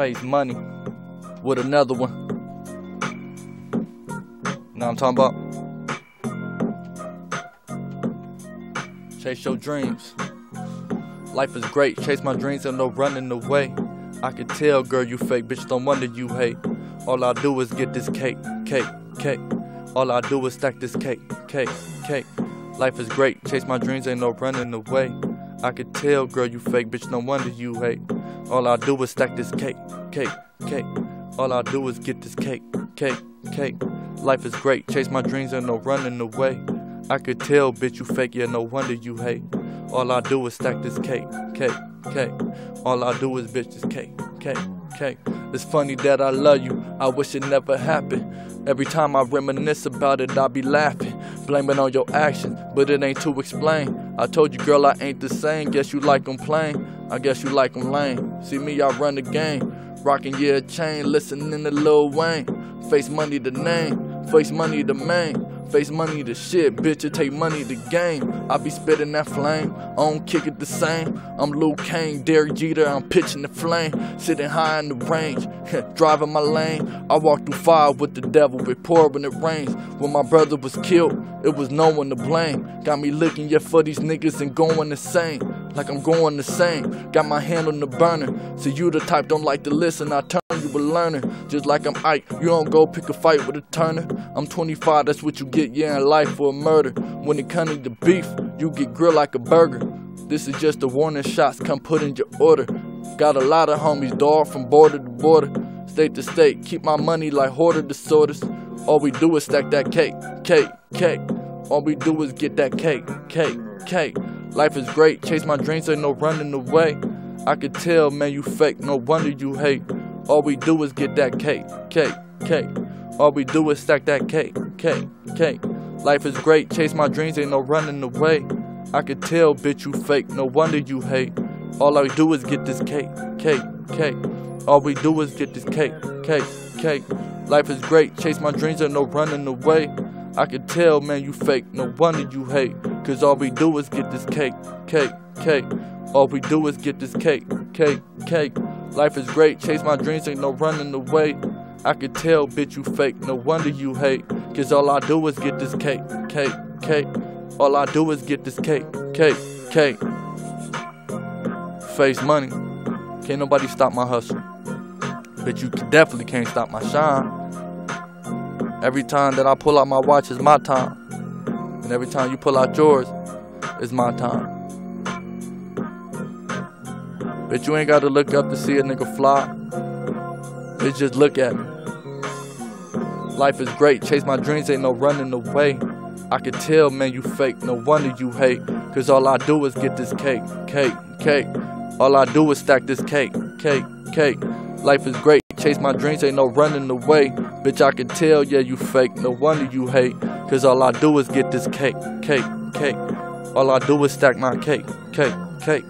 Face Money with another one. Know what I'm talking about? Chase your dreams. Life is great. Chase my dreams and no running away. I can tell, girl, you fake, bitch, don't wonder you hate. All I do is get this cake, cake, cake. All I do is stack this cake, cake, cake. Life is great. Chase my dreams, ain't no running away. I can tell, girl, you fake, bitch, no wonder you hate. All I do is stack this cake, cake, cake. All I do is get this cake, cake, cake. Life is great. Chase my dreams, ain't no running away. I could tell, bitch, you fake, yeah, no wonder you hate. All I do is stack this cake, cake, cake. All I do is bitch this cake, cake, cake. It's funny that I love you, I wish it never happened. Every time I reminisce about it, I be laughing. Blame it on your actions, but it ain't to explain. I told you, girl, I ain't the same. Guess you like 'em plain, I guess you like 'em lame. See me, I run the game. Rockin' yeah a chain, listening to Lil Wayne. Face Money the name, Face Money the main. Face Money the shit, bitch, it take money to game. I be spitting that flame, I don't kick it the same. I'm Luke Kane, Derek Jeter, I'm pitching the flame. Sitting high in the range, driving my lane. I walk through fire with the devil, it pour when it rains. When my brother was killed, it was no one to blame. Got me looking yeah for these niggas and going insane. Like I'm going the same, got my hand on the burner. So you the type don't like to listen, I turn you a learner. Just like I'm Ike, you don't go pick a fight with a Turner. I'm 25, that's what you get, yeah, in life for a murder. When it comes to beef, you get grilled like a burger. This is just a warning shots, come put in your order. Got a lot of homies, dawg, from border to border. State to state, keep my money like hoarder disorders. All we do is stack that cake, cake, cake. All we do is get that cake, cake, cake. Life is great, chase my dreams, ain't no running away. I could tell, man, you fake, no wonder you hate. All we do is get that cake, cake, cake. All we do is stack that cake, cake, cake. Life is great, chase my dreams, ain't no running away. I could tell, bitch, you fake, no wonder you hate. All I do is get this cake, cake, cake. All we do is get this cake, cake, cake. Life is great, chase my dreams, ain't no running away. I could tell, man, you fake, no wonder you hate. Cause all we do is get this cake, cake, cake. All we do is get this cake, cake, cake. Life is great, chase my dreams, ain't no running away. I could tell, bitch, you fake, no wonder you hate. Cause all I do is get this cake, cake, cake. All I do is get this cake, cake, cake. Face Money, can't nobody stop my hustle. But you definitely can't stop my shine. Every time that I pull out my watch is my time. And every time you pull out yours, it's my time. But you ain't gotta look up to see a nigga fly. Bitch, just look at me. Life is great, chase my dreams, ain't no running away. I could tell, man, you fake, no wonder you hate. Cause all I do is get this cake, cake, cake. All I do is stack this cake, cake, cake. Life is great, chase my dreams, ain't no running away. Bitch, I can tell, yeah, you fake, no wonder you hate. Cause all I do is get this cake, cake, cake. All I do is stack my cake, cake, cake.